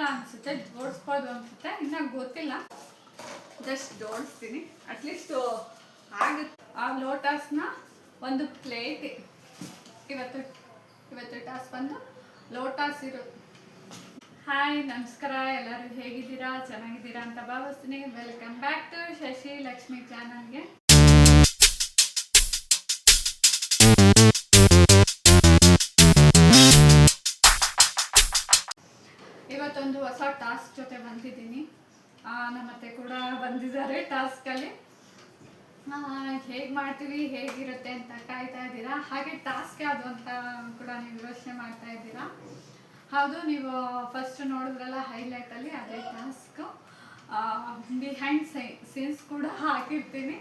ಅನ್ಸುತ್ತೆ, ಜೋಡಿಸ್ಬೋದು ಅನ್ಸುತ್ತೆ, ಇನ್ನ ಗೊತ್ತಿಲ್ಲ. ಜಸ್ಟ್ ಜೋಡಿಸ್ತೀನಿ, ಅಟ್ಲೀಸ್ಟ್ ಆಗುತ್ತೆ. ಆ ಲೋಟಸ್ನ ಒಂದು ಪ್ಲೇಟ್ ಇವತ್ತು ಟಾಸ್ ಬಂದು ಲೋಟಸ್ ಇರುತ್ತೆ. ಹಾಯ್, ನಮಸ್ಕಾರ. ಎಲ್ಲರೂ ಹೇಗಿದ್ದೀರಾ? ಚೆನ್ನಾಗಿದ್ದೀರಾ ಅಂತ ಭಾವಿಸ್ತೀನಿ. Welcome back to Shashi Lakshmi ಚಾನಲ್ಗೆ. ಇವತ್ತೊಂದು ಹೊಸ ಟಾಸ್ಕ್ ಜೊತೆ ಬಂದಿದ್ದೀನಿ. ನಮ್ಮತ್ತೆ ಕೂಡ ಬಂದಿದ್ದಾರೆ ಟಾಸ್ಕಲ್ಲಿ. ಹೇಗೆ ಮಾಡ್ತೀವಿ, ಹೇಗಿರುತ್ತೆ ಅಂತ ಕಾಯ್ತಾ ಇದ್ದೀರಾ. ಹಾಗೆ ಟಾಸ್ಕ್ ಯಾವುದು ಅಂತ ಕೂಡ ನೀವು ಯೋಚನೆ ಮಾಡ್ತಾ ಇದ್ದೀರಾ. ಹೌದು, ನೀವು ಫಸ್ಟ್ ನೋಡಿದ್ರಲ್ಲ ಹೈಲೈಟಲ್ಲಿ, ಅದೇ ಟಾಸ್ಕ್. ಬಿಹೈಂಡ್ ಸೀನ್ಸ್ ಕೂಡ ಹಾಕಿರ್ತೀನಿ.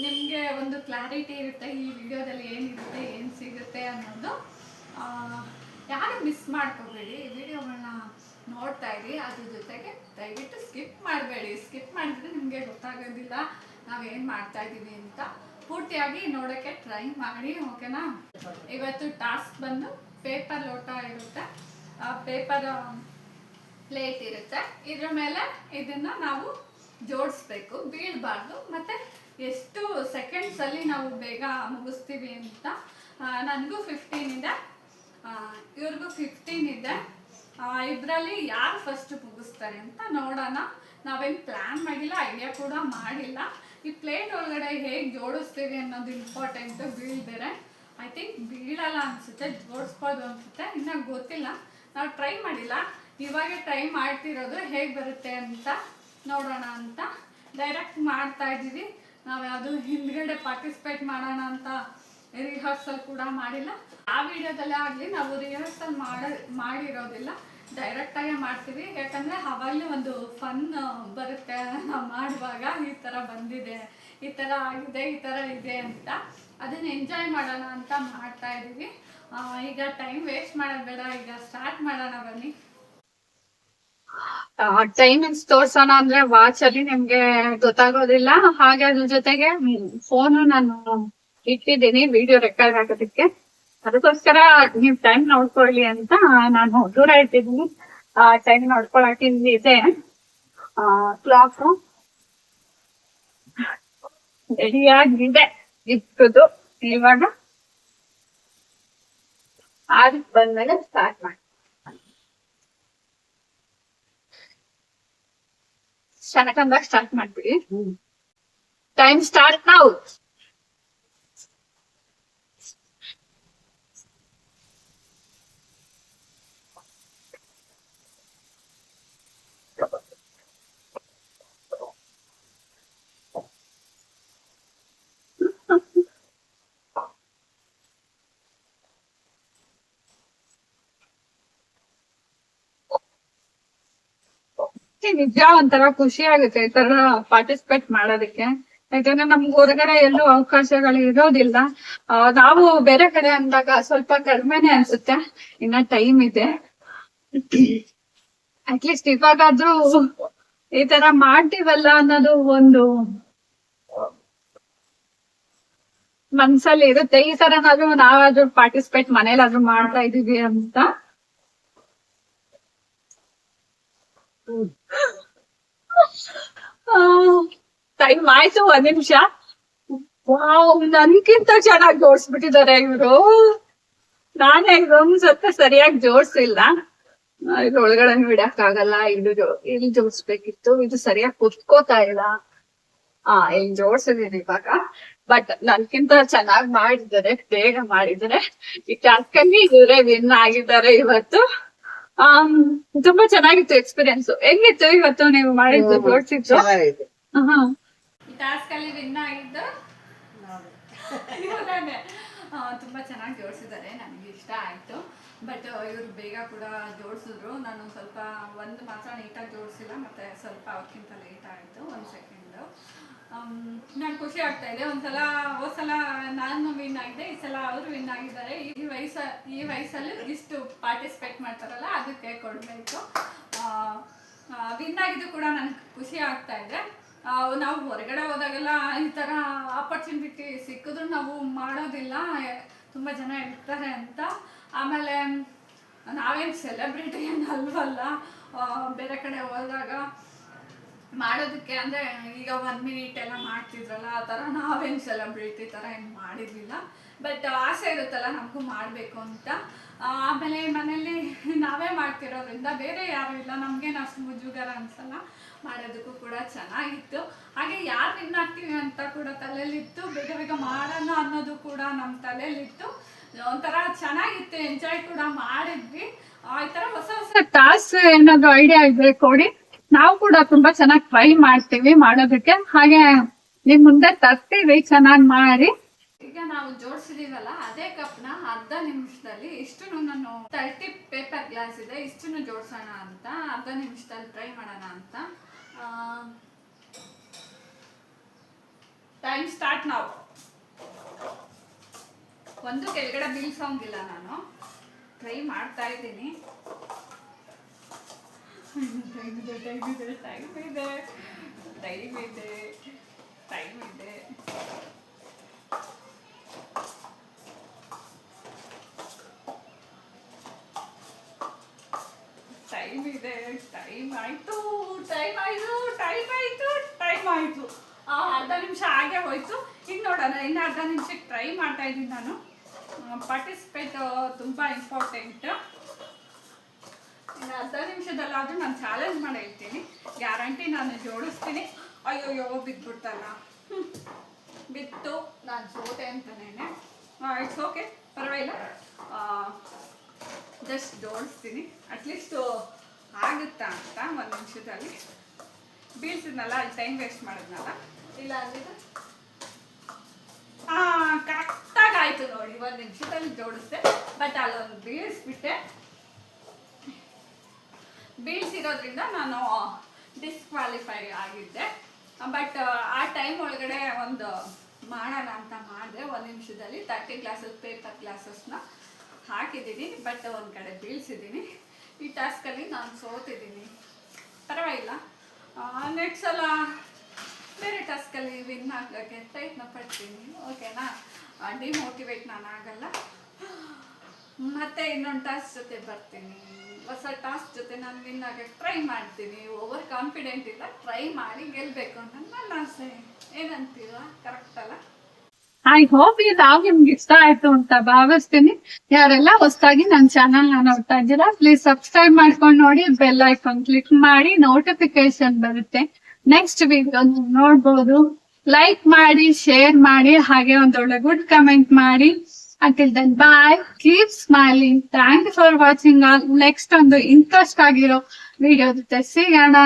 ನಿಮಗೆ ಒಂದು ಕ್ಲಾರಿಟಿ ಇರುತ್ತೆ ಈ ವಿಡಿಯೋದಲ್ಲಿ ಏನಿರುತ್ತೆ, ಏನು ಸಿಗುತ್ತೆ ಅನ್ನೋದು. ಯಾರು ಮಿಸ್ ಮಾಡ್ಕೋಬೇಡಿ, ವಿಡಿಯೋಗಳನ್ನ ನೋಡ್ತಾ ಇರಿ. ಅದ್ರ ಜೊತೆಗೆ ದಯವಿಟ್ಟು ಸ್ಕಿಪ್ ಮಾಡಬೇಡಿ. ಸ್ಕಿಪ್ ಮಾಡಿದ್ರೆ ನಿಮಗೆ ಗೊತ್ತಾಗೋದಿಲ್ಲ ನಾವೇನು ಮಾಡ್ತಾ ಇದ್ದೀವಿ ಅಂತ. ಪೂರ್ತಿಯಾಗಿ ನೋಡೋಕ್ಕೆ ಟ್ರೈ ಮಾಡಿ, ಓಕೆನಾ? ಇವತ್ತು ಟಾಸ್ಕ್ ಬಂದು ಪೇಪರ್ ಲೋಟ ಇರುತ್ತೆ, ಪೇಪರ್ ಪ್ಲೇಟ್ ಇರುತ್ತೆ. ಇದ್ರ ಮೇಲೆ ಇದನ್ನ ನಾವು ಜೋಡಿಸ್ಬೇಕು, ಬೀಳಬಾರ್ದು. ಮತ್ತು ಎಷ್ಟು ಸೆಕೆಂಡ್ಸಲ್ಲಿ ನಾವು ಬೇಗ ಮುಗಿಸ್ತೀವಿ ಅಂತ. ನನಗೂ 15 ಇದೆ, ಇವ್ರಿಗೂ 15 ಇದೆ. ಇದರಲ್ಲಿ ಯಾರು ಫಸ್ಟ್ ಮುಗಿಸ್ತಾರೆ ಅಂತ ನೋಡೋಣ. ನಾವೇನು ಪ್ಲ್ಯಾನ್ ಮಾಡಿಲ್ಲ, ಐಡಿಯಾ ಕೂಡ ಮಾಡಿಲ್ಲ. ಈ ಪ್ಲೇಟ್ ಒಳಗಡೆ ಹೇಗೆ ಜೋಡಿಸ್ತೀವಿ ಅನ್ನೋದು ಇಂಪಾರ್ಟೆಂಟು. ಬೀಳ್ಬೇರೆ ಐ ಥಿಂಕ್ ಬೀಳಲ್ಲ ಅನಿಸುತ್ತೆ, ಜೋಡಿಸ್ಬೋದು ಅನಿಸುತ್ತೆ, ಇನ್ನೂ ಗೊತ್ತಿಲ್ಲ. ನಾವು ಟ್ರೈ ಮಾಡಿಲ್ಲ, ಇವಾಗ ಟ್ರೈ ಮಾಡ್ತಿರೋದು ಹೇಗೆ ಬರುತ್ತೆ ಅಂತ ನೋಡೋಣ ಅಂತ. ಡೈರೆಕ್ಟ್ ಮಾಡ್ತಾ ಇದ್ದೀವಿ. ನಾವು ಯಾವುದು ಹಿಂದ್ಗಡೆ ಪಾರ್ಟಿಸಿಪೇಟ್ ಮಾಡೋಣ ಅಂತ ರಿಹರ್ಸಲ್ ಕೂಡ ಮಾಡಿಲ್ಲ. ಆ ವಿಡಿಯೋದಲ್ಲೇ ಆಗಲಿ ನಾವು ರಿಹರ್ಸಲ್ ಮಾಡಿರೋದಿಲ್ಲ, ಡೈರೆಕ್ಟಾಗೆ ಮಾಡ್ತೀವಿ. ಯಾಕಂದರೆ ಅವಾಗಲೇ ಒಂದು ಫನ್ ಬರುತ್ತೆ. ನಾವು ಮಾಡುವಾಗ ಈ ಥರ ಬಂದಿದೆ, ಈ ಥರ ಆಗಿದೆ, ಈ ಥರ ಇದೆ ಅಂತ ಅದನ್ನು ಎಂಜಾಯ್ ಮಾಡೋಣ ಅಂತ ಮಾಡ್ತಾ ಇದ್ದೀವಿ. ಈಗ ಟೈಮ್ ವೇಸ್ಟ್ ಮಾಡೋದು ಬೇಡ, ಈಗ ಸ್ಟಾರ್ಟ್ ಮಾಡೋಣ ಬನ್ನಿ. ಟೈಮಿಂಗ್ಸ್ ತೋರ್ಸೋಣ ಅಂದ್ರೆ ವಾಚ್ ಅಲ್ಲಿ ನಿಮ್ಗೆ ಗೊತ್ತಾಗೋದಿಲ್ಲ. ಹಾಗೆ ಅದ್ರ ಜೊತೆಗೆ ಫೋನು ನಾನು ಇಟ್ಟಿದ್ದೀನಿ ವಿಡಿಯೋ ರೆಕಾರ್ಡ್ ಹಾಕೋದಕ್ಕೆ. ಅದಕ್ಕೋಸ್ಕರ ನೀವು ಟೈಮ್ ನೋಡ್ಕೊಳ್ಳಿ ಅಂತ ನಾನು ದೂರ ಇಟ್ಟಿದ್ದೀನಿ. ಟೈಮ್ ನೋಡ್ಕೊಳಕ್ಕೆ ಇದೆ. ಕ್ಲಾಕ್ ರೆಡಿಯಾಗಿದೆ ಇಟ್ಟದು. ಇವಾಗ ಅದಕ್ಕೆ ಬಂದ್ಮೇಲೆ ಸ್ಟಾರ್ಟ್ ಮಾಡಿ. ಚೆನ್ನಾಗಿ ಸ್ಟಾರ್ಟ್ ಮಾಡ್ಬಿಡಿ. ಟೈಮ್ ಸ್ಟಾರ್ಟ್ ನಾವು. ನಿಜ ಒಂಥರ ಖುಷಿ ಆಗುತ್ತೆ ಈ ತರ ಪಾರ್ಟಿಸಿಪೇಟ್ ಮಾಡೋದಕ್ಕೆ. ಯಾಕಂದ್ರೆ ನಮ್ಗೆ ಹೊರಗಡೆ ಎಲ್ಲೂ ಅವಕಾಶಗಳು ಇರೋದಿಲ್ಲ. ನಾವು ಬೇರೆ ಕಡೆ ಅಂದಾಗ ಸ್ವಲ್ಪ ಕಡಿಮೆನೆ ಅನ್ಸುತ್ತೆ. ಇನ್ನ ಟೈಮ್ ಇದೆ. ಅಟ್ಲೀಸ್ಟ್ ಇವಾಗಾದ್ರೂ ಈ ತರ ಮಾಡ್ತೀವಲ್ಲ ಅನ್ನೋದು ಒಂದು ಮನ್ಸಲ್ಲಿ ಇರುತ್ತೆ. ಈ ತರನಾದ್ರೂ ನಾವಾದ್ರೂ ಪಾರ್ಟಿಸಿಪೇಟ್ ಮನೇಲಾದ್ರೂ ಮಾಡ್ತಾ ಇದೀವಿ ಅಂತ. ಟೈಮ್ ಆಯ್ತು, 1 ನಿಮಿಷ. ವಾವ್, ನನ್ಗಿಂತ ಚೆನ್ನಾಗಿ ಜೋಡಿಸ್ಬಿಟ್ಟಿದ್ದಾರೆ ಇವರು. ನಾನೇ ಸ್ವಲ್ಪ ಸರಿಯಾಗಿ ಜೋಡ್ಸಿಲ್ಲ. ಇದ್ರೊಳಗಡೆ ಬಿಡಕ್ ಆಗಲ್ಲ, ಇಲ್ಲಿ ಜೋಡಿಸ್ಬೇಕಿತ್ತು. ಇದು ಸರಿಯಾಗಿ ಕುತ್ಕೋತಾ ಇಲ್ಲ. ಇಲ್ಲಿ ಜೋಡ್ಸಿದೀನಿ ಇವಾಗ. ಬಟ್ ನನ್ಗಿಂತ ಚೆನ್ನಾಗಿ ಮಾಡಿದ್ದಾರೆ, ಬೇಗ ಮಾಡಿದ್ದಾರೆ. ಈ ಟಾಸ್ಕಲ್ಲಿ ಇವರೇ ವಿನ್ ಆಗಿದ್ದಾರೆ ಇವತ್ತು. ತುಂಬಾ ಚೆನ್ನಾಗಿತ್ತು ಎಕ್ಸ್ಪೀರಿಯನ್ಸ್. ಹೆಂಗಿತ್ತು ಇವತ್ತು ನೀವು ಮಾಡಿದ್ದು ಜೋಡ್ಸಿದ್ದು? ಈ ಟಾಸ್ಕ್ ಅಲ್ಲಿ ವಿನ್ ಆಗಿದ್ದು ತುಂಬಾ ಚೆನ್ನಾಗಿ ಜೋಡಿಸಿದ್ದಾರೆ, ನನಗೆ ಇಷ್ಟ ಆಯ್ತು. ಬಟ್ ಇವ್ರು ಬೇಗ ಕೂಡ ಜೋಡಿಸಿದ್ರು. ನಾನು ಸ್ವಲ್ಪ ಒಂದು ಮಾತ್ರ ನೀಟಾಗಿ ಜೋಡಿಸಿಲ್ಲ, ಮತ್ತೆ ಸ್ವಲ್ಪ ಅವ್ರಿಗಿಂತ ಲೇಟ್ ಆಯಿತು, 1 ಸೆಕೆಂಡ್. ನಾನು ಖುಷಿ ಆಗ್ತಾ ಇದೆ. ಹೋದ್ಸಲ ನಾನು ವಿನ್ ಆಗಿದೆ, ಈ ಸಲ ಅವರು ವಿನ್ ಆಗಿದ್ದಾರೆ. ಈ ವಯಸ್ಸಲ್ಲಿ ಇಷ್ಟು ಪಾರ್ಟಿಸಿಪೇಟ್ ಮಾಡ್ತಾರಲ್ಲ, ಅದಕ್ಕೆ ಕೊಡಬೇಕು. ವಿನ್ ಆಗಿದ್ದು ಕೂಡ ನನಗೆ ಖುಷಿ ಆಗ್ತಾ ಇದೆ. ನಾವು ಹೊರಗಡೆ ಹೋದಾಗೆಲ್ಲ ಈ ಥರ ಆಪರ್ಚುನಿಟಿ ಸಿಕ್ಕಿದ್ರು ನಾವು ಮಾಡೋದಿಲ್ಲ, ತುಂಬ ಜನ ಇರ್ತಾರೆ ಅಂತ. ಆಮೇಲೆ ನಾವೇನು ಸೆಲೆಬ್ರಿಟಿ ಏನಲ್ವಲ್ಲ. ಬೇರೆ ಕಡೆ ಹೋದಾಗ ಮಾಡೋದಕ್ಕೆ ಅಂದರೆ ಈಗ 1 ಮಿನಿಟ್ ಎಲ್ಲ ಮಾಡ್ತಿದ್ರಲ್ಲ ಆ ಥರ ನಾವೇನು ಸೆಲೆಬ್ರಿಟಿ ಥರ ಏನು ಮಾಡಿರಲಿಲ್ಲ. ಬಟ್ ಆಸೆ ಇರುತ್ತಲ್ಲ ನಮಗೂ ಮಾಡಬೇಕು ಅಂತ. ಆಮೇಲೆ ಮನೇಲಿ ನಾವೇ ಮಾಡ್ತಿರೋದ್ರಿಂದ ಬೇರೆ ಯಾರೂ ಇಲ್ಲ, ನಮಗೇನು ಅಷ್ಟು ಮುಜುಗರ ಅನಿಸಲ್ಲ, ಮಾಡೋದಕ್ಕೂ ಕೂಡ ಚೆನ್ನಾಗಿತ್ತು. ಹಾಗೆ ಯಾರು ವಿನ್ ಆಗ್ತೀವಿ ಅಂತ ಕೂಡ ತಲೆಯಲ್ಲಿತ್ತು, ಬೇಗ ಬೇಗ ಮಾಡೋಣ ಅನ್ನೋದು ಕೂಡ ನಮ್ಮ ತಲೆಯಲ್ಲಿತ್ತು. ಒಂಥರ ಚೆನ್ನಾಗಿತ್ತು, ಎಂಜಾಯ್ ಕೂಡ ಮಾಡಿದ್ವಿ. ಈ ಥರ ಹೊಸ ಹೊಸ ಟಾಸ್ಕ್ ಏನಾದರೂ ಐಡಿಯಾ ಇದ್ರೆ ಕೊಡಿ, ನಾವು ಕೂಡ ತುಂಬಾ ಚೆನ್ನಾಗಿ ಟ್ರೈ ಮಾಡ್ತೀವಿ ಮಾಡೋದಕ್ಕೆ. ಹಾಗೆ ನಿಮ್ ಮುಂದೆ ತರ್ತೀವಿ, ಚೆನ್ನಾಗಿ ಮಾಡಿ. ಈಗ ನಾವು ಜೋಡಿಸಿದೀವಲ್ಲ ಅದೇ ಕಪ್ನ ಅರ್ಧ ನಿಮಿಷದಲ್ಲಿ ಇಷ್ಟು ನಾನು 30 ಪೇಪರ್ ಗ್ಲಾಸ್ ಇದೆ, ಇಷ್ಟನ್ನು ಜೋಡಿಸೋಣ ಅಂತ ಅರ್ಧ ನಿಮಿಷದಲ್ಲಿ ಟ್ರೈ ಮಾಡೋಣ ಅಂತ. Time start. ನಾವು ಒಂದು ಕೆಳಗಡೆ ಬೀಳ್ಸೋಂಗಿಲ್ಲ, ನಾನು ಟ್ರೈ ಮಾಡ್ತಾ ಇದ್ದೀನಿ. ಟೈಮ್ ಇದೆ ಟೈಮ್ ಇದೆ ಟೈಮ್ ಇದೆ ಟೈಮ್ ಇದೆ ಟೈಮ್ ಇದೆ. ಟೈಮ್ ಇದೆ, ಟೈಮ್ ಆಯ್ತು, ಟೈಮ್ ಆಯ್ತು, ಟೈಮ್ ಆಯ್ತು, ಟೈಮ್ ಆಯ್ತು. ಅರ್ಧ ನಿಮಿಷ ಹಾಗೆ ಹೋಯ್ತು. ಈಗ ನೋಡೋಣ, ಇನ್ನು ಅರ್ಧ ನಿಮಿಷಕ್ಕೆ ಟ್ರೈ ಮಾಡ್ತಾ ಇದ್ದೀನಿ ನಾನು. ಪಾರ್ಟಿಸಿಪೇಟ್ ತುಂಬ ಇಂಪಾರ್ಟೆಂಟ್. ಇನ್ನು ಅರ್ಧ ನಿಮಿಷದಲ್ಲಾದರೂ ನಾನು ಚಾಲೆಂಜ್ ಮಾಡಿ ಹೇಳ್ತೀನಿ, ಗ್ಯಾರಂಟಿ ನಾನು ಜೋಡಿಸ್ತೀನಿ. ಅಯ್ಯೋ ಬಿದ್ದುಬಿಡ್ತಲ್ಲ, ಬಿತ್ತು, ನಾನು ಸೋತೆ ಅಂತನೇನೆ. ಇಟ್ಸ್ ಓಕೆ, ಪರವಾಗಿಲ್ಲ, ಜಸ್ಟ್ ಜೋಡಿಸ್ತೀನಿ. ಅಟ್ಲೀಸ್ಟು ಆಗುತ್ತಾ ಅಂತ. 1 ನಿಮಿಷದಲ್ಲಿ ಬೀಳ್ಸಿದ್ನಲ್ಲ, ಅಲ್ಲಿ ಟೈಮ್ ವೇಸ್ಟ್ ಮಾಡಿದ್ನಲ್ಲ, ಇಲ್ಲ ಅಂದಿದ್ದು ಕರೆಕ್ಟಾಗಿ ಆಯಿತು ನೋಡಿ. 1 ನಿಮಿಷದಲ್ಲಿ ಜೋಡಿಸ್ದೆ, ಬಟ್ ಅಲ್ಲೊಂದು ಬೀಳಿಸ್ಬಿಟ್ಟೆ. ಬೀಳ್ಸಿರೋದ್ರಿಂದ ನಾನು ಡಿಸ್ಕ್ವಾಲಿಫೈ ಆಗಿದ್ದೆ. ಬಟ್ ಆ ಟೈಮ್ ಒಳಗಡೆ ಒಂದು ಮಾಡೋಣ ಅಂತ ಮಾಡಿದೆ. 1 ನಿಮಿಷದಲ್ಲಿ 30 ಗ್ಲಾಸಸ್ ಪೇಪರ್ ಗ್ಲಾಸಸ್ನ ಹಾಕಿದ್ದೀನಿ, ಬಟ್ ಒಂದು ಕಡೆ ಬೀಳ್ಸಿದ್ದೀನಿ. ಈ ಟಾಸ್ಕಲ್ಲಿ ನಾನು ಸೋತಿದ್ದೀನಿ, ಪರವಾಗಿಲ್ಲ. ನೆಕ್ಸ್ಟ್ ಸಲ ಬೇರೆ ಟಾಸ್ಕಲ್ಲಿ ವಿನ್ ಆಗೋಕ್ಕೆ ಪ್ರಯತ್ನ ಪಡ್ತೀನಿ, ಓಕೆನಾ? ಡಿಮೋಟಿವೇಟ್ ನಾನು ಆಗಲ್ಲ. ಮತ್ತೆ ಇನ್ನೊಂದು ಟಾಸ್ಕ್ ಜೊತೆ ಬರ್ತೀನಿ, ಹೊಸ ಟಾಸ್ಕ್ ಜೊತೆ ನಾನು ವಿನ್ ಆಗಕ್ಕೆ ಟ್ರೈ ಮಾಡ್ತೀನಿ. ಓವರ್ ಕಾನ್ಫಿಡೆಂಟ್ ಇಲ್ಲ, ಟ್ರೈ ಮಾಡಿ ಗೆಲ್ಲಬೇಕು ಅನ್ನೋದು ನನ್ನ ಆಸೆ. ಏನಂತೀವ? ಕರೆಕ್ಟ್ ಅಲ್ಲ? ಐ ಹೋಪ್ ಈ ಲಾಗ್ ನಿಮ್ಗೆ ಇಷ್ಟ ಆಯ್ತು ಅಂತ ಭಾವಿಸ್ತೀನಿ. ಯಾರೆಲ್ಲ ಹೊಸದಾಗಿ ನನ್ನ ಚಾನಲ್ ನೋಡ್ತಾ ಇದ್ದೀರಾ, ಪ್ಲೀಸ್ ಸಬ್ಸ್ಕ್ರೈಬ್ ಮಾಡ್ಕೊಂಡು ನೋಡಿ, ಬೆಲ್ ಐಕಾನ್ ಕ್ಲಿಕ್ ಮಾಡಿ, ನೋಟಿಫಿಕೇಶನ್ ಬರುತ್ತೆ. ನೆಕ್ಸ್ಟ್ ವಿಡಿಯೋ ನೋಡ್ಬೋದು. ಲೈಕ್ ಮಾಡಿ, ಶೇರ್ ಮಾಡಿ, ಹಾಗೆ ಒಂದೊಳ್ಳೆ ಗುಡ್ ಕಮೆಂಟ್ ಮಾಡಿ. Until then, bye. Keep smiling. Thank you for watching. Next ಒಂದು ಇಂಟ್ರೆಸ್ಟ್ ಆಗಿರೋ ವಿಡಿಯೋ ಜೊತೆ ಸಿಗೋಣ.